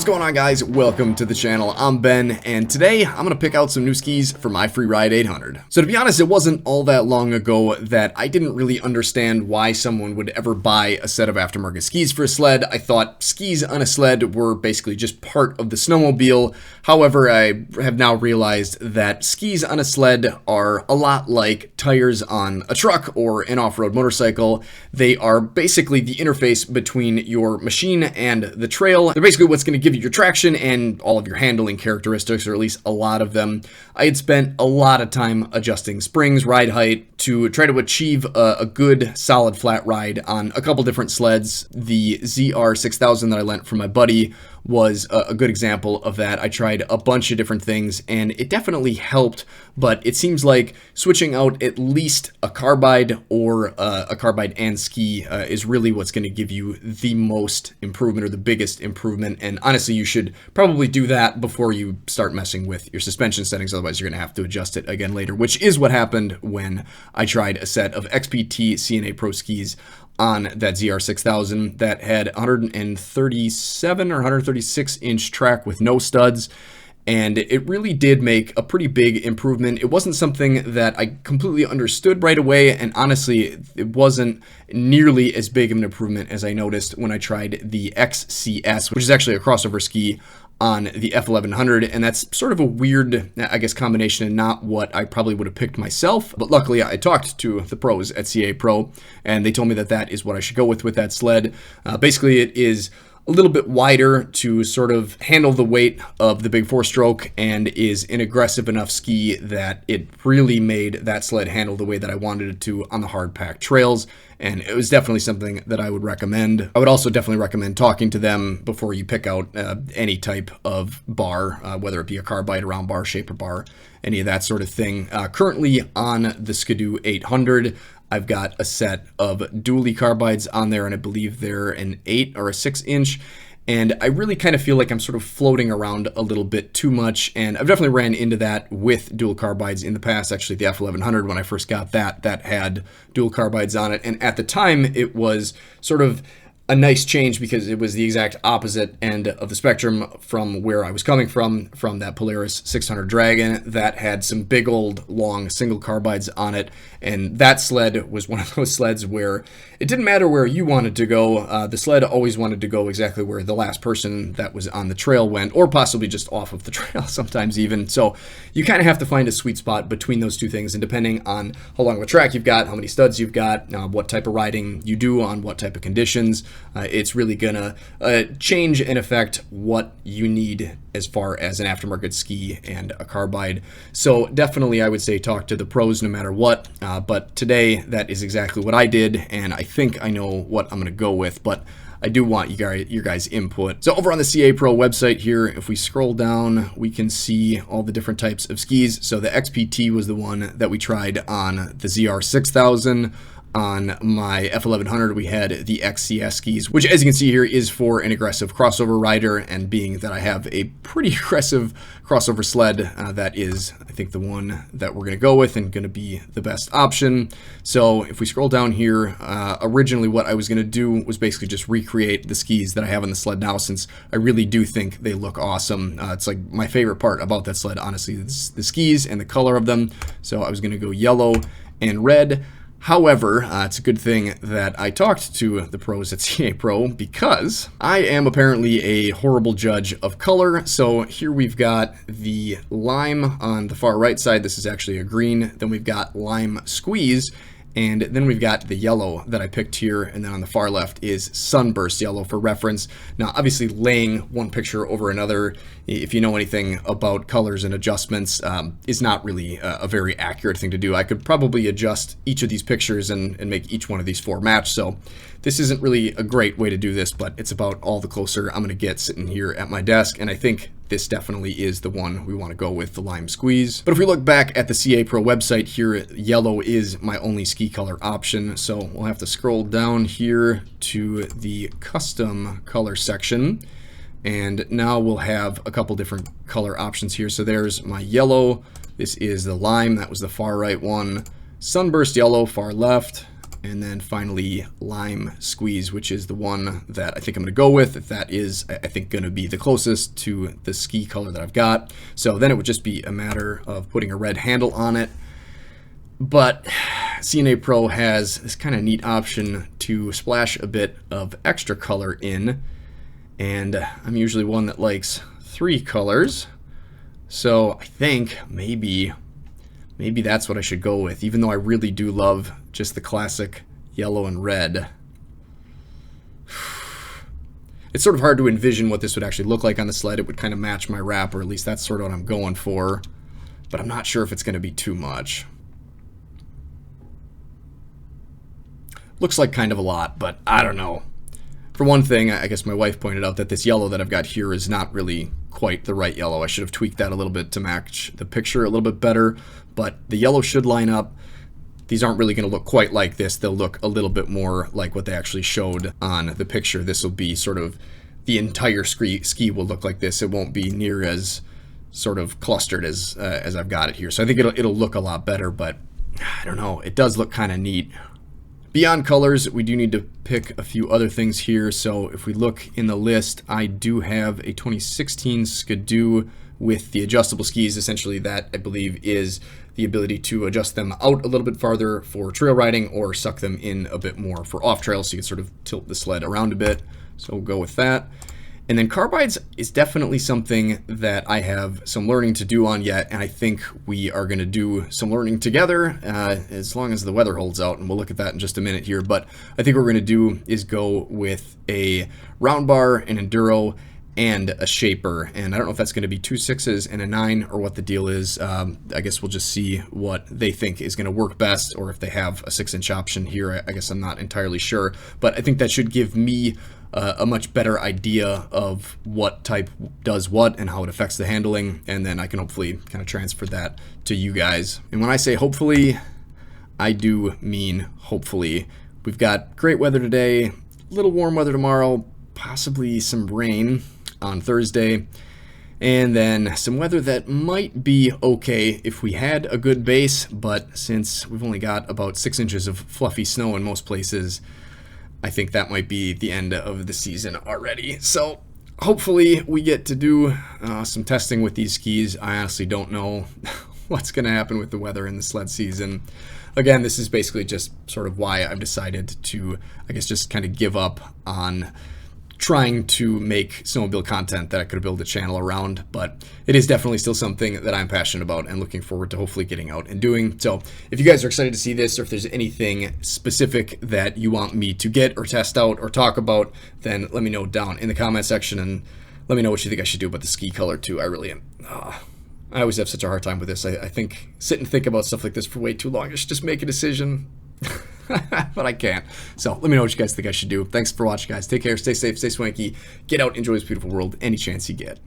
What's going on, guys? Welcome to the channel. I'm Ben, and today I'm gonna pick out some new skis for my Freeride 800. So to be honest, it wasn't all that long ago that I didn't really understand why someone would ever buy a set of aftermarket skis for a sled. I thought skis on a sled were basically just part of the snowmobile. However, I have now realized that skis on a sled are a lot like tires on a truck or an off-road motorcycle. They are basically the interface between your machine and the trail. They're basically what's going to give you your traction and all of your handling characteristics, or at least a lot of them. I had spent a lot of time adjusting springs, ride height, to try to achieve a good solid flat ride on a couple different sleds. The ZR6000 that I lent from my buddy was a good example of that. I tried a bunch of different things and it definitely helped, but it seems like switching out at least a carbide or a carbide and ski is really what's going to give you the most improvement or the biggest improvement. And honestly, you should probably do that before you start messing with your suspension settings. Otherwise, you're going to have to adjust it again later, which is what happened when I tried a set of XPT C&A Pro skis on that ZR6000 that had 137 or 136 inch track with no studs. And it really did make a pretty big improvement. It wasn't something that I completely understood right away, and honestly, it wasn't nearly as big of an improvement as I noticed when I tried the XCS, which is actually a crossover ski on the F1100, and that's sort of a weird, I guess, combination and not what I probably would have picked myself. But luckily, I talked to the pros at C&A Pro, and they told me that that is what I should go with that sled. Basically, it is a little bit wider to sort of handle the weight of the big four-stroke, and is an aggressive enough ski that it really made that sled handle the way that I wanted it to on the hard-packed trails. And it was definitely something that I would recommend. I would also definitely recommend talking to them before you pick out any type of bar, whether it be a carbide, a round bar, shaper bar, any of that sort of thing. Currently on the Ski-Doo 800, I've got a set of dually carbides on there, and I believe they're an 8 or a 6 inch. And I really kind of feel like I'm sort of floating around a little bit too much, and I've definitely ran into that with dual carbides in the past. Actually, the F1100, when I first got that had dual carbides on it, and at the time it was sort of a nice change because it was the exact opposite end of the spectrum from where I was coming from that Polaris 600 Dragon that had some big old long single carbides on it. And that sled was one of those sleds where it didn't matter where you wanted to go. The sled always wanted to go exactly where the last person that was on the trail went, or possibly just off of the trail sometimes even. So you kind of have to find a sweet spot between those two things, and depending on how long of a track you've got, how many studs you've got, what type of riding you do on what type of conditions, it's really gonna change and affect what you need as far as an aftermarket ski and a carbide. So definitely I would say talk to the pros no matter what, but today that is exactly what I did, and I think I know what I'm gonna go with, but I do want your guys' input. So over on the C&A Pro website here, if we scroll down, we can see all the different types of skis. So the XPT was the one that we tried on the ZR6000. On my F1100, we had the XCS skis, which, as you can see here, is for an aggressive crossover rider. And being that I have a pretty aggressive crossover sled, that is, I think, the one that we're going to go with and going to be the best option. So if we scroll down here, originally what I was going to do was basically just recreate the skis that I have on the sled now, since I really do think they look awesome. It's like my favorite part about that sled, honestly, is the skis and the color of them. So I was going to go yellow and red. However, it's a good thing that I talked to the pros at C&A Pro, because I am apparently a horrible judge of color. So here we've got the lime on the far right side. This is actually a green. Then we've got lime squeeze. And then we've got the yellow that I picked here, and then on the far left is sunburst yellow for reference. Now, obviously, laying one picture over another, if you know anything about colors and adjustments, is not really a very accurate thing to do. I could probably adjust each of these pictures and make each one of these four match, so this isn't really a great way to do this, but it's about all the closer I'm going to get sitting here at my desk, and I think this definitely is the one we want to go with, the lime squeeze. But if we look back at the C&A Pro website here, yellow is my only ski color option. So we'll have to scroll down here to the custom color section. And now we'll have a couple different color options here. So there's my yellow. This is the lime. That was the far right one. Sunburst yellow, far left. And then finally Lime Squeeze, which is the one that I think I'm going to go with. If that is, I think, going to be the closest to the ski color that I've got. So then it would just be a matter of putting a red handle on it. But C&A Pro has this kind of neat option to splash a bit of extra color in. And I'm usually one that likes 3 colors. So I think maybe that's what I should go with, even though I really do love just the classic yellow and red. It's sort of hard to envision what this would actually look like on the sled. It would kind of match my wrap, or at least that's sort of what I'm going for. But I'm not sure if it's going to be too much. Looks like kind of a lot, but I don't know. For one thing, I guess my wife pointed out that this yellow that I've got here is not really quite the right yellow. I should have tweaked that a little bit to match the picture a little bit better, but the yellow should line up. These aren't really going to look quite like this. They'll look a little bit more like what they actually showed on the picture. This will be sort of, the entire ski will look like this. It won't be near as sort of clustered as I've got it here. So I think it'll look a lot better, but I don't know. It does look kind of neat. Beyond colors, we do need to pick a few other things here. So if we look in the list, I do have a 2016 Ski-Doo with the adjustable skis. Essentially, that I believe is the ability to adjust them out a little bit farther for trail riding or suck them in a bit more for off trail, so you can sort of tilt the sled around a bit. So we'll go with that. And then carbides is definitely something that I have some learning to do on yet, and I think we are going to do some learning together as long as the weather holds out, and we'll look at that in just a minute here. But I think what we're going to do is go with a round bar, an enduro, and a shaper, and I don't know if that's going to be 2 6s and a 9 or what the deal is. I guess we'll just see what they think is going to work best, or if they have a 6-inch option here. I guess I'm not entirely sure, but I think that should give me a much better idea of what type does what and how it affects the handling, and then I can hopefully kind of transfer that to you guys. And when I say hopefully, I do mean hopefully. We've got great weather today, a little warm weather tomorrow, possibly some rain on Thursday, and then some weather that might be okay if we had a good base, but since we've only got about 6 inches of fluffy snow in most places, I think that might be the end of the season already. So hopefully we get to do some testing with these skis. I honestly don't know what's going to happen with the weather in the sled season. Again, this is basically just sort of why I've decided to, I guess, just kind of give up on trying to make snowmobile content that I could build a channel around, but it is definitely still something that I'm passionate about and looking forward to hopefully getting out and doing. So if you guys are excited to see this, or if there's anything specific that you want me to get or test out or talk about, then let me know down in the comment section, and let me know what you think I should do about the ski color too. I really am. I always have such a hard time with this. I think sit and think about stuff like this for way too long. I should just make a decision. But I can't. So let me know what you guys think I should do. Thanks for watching, guys. Take care, stay safe, stay swanky, get out, enjoy this beautiful world any chance you get.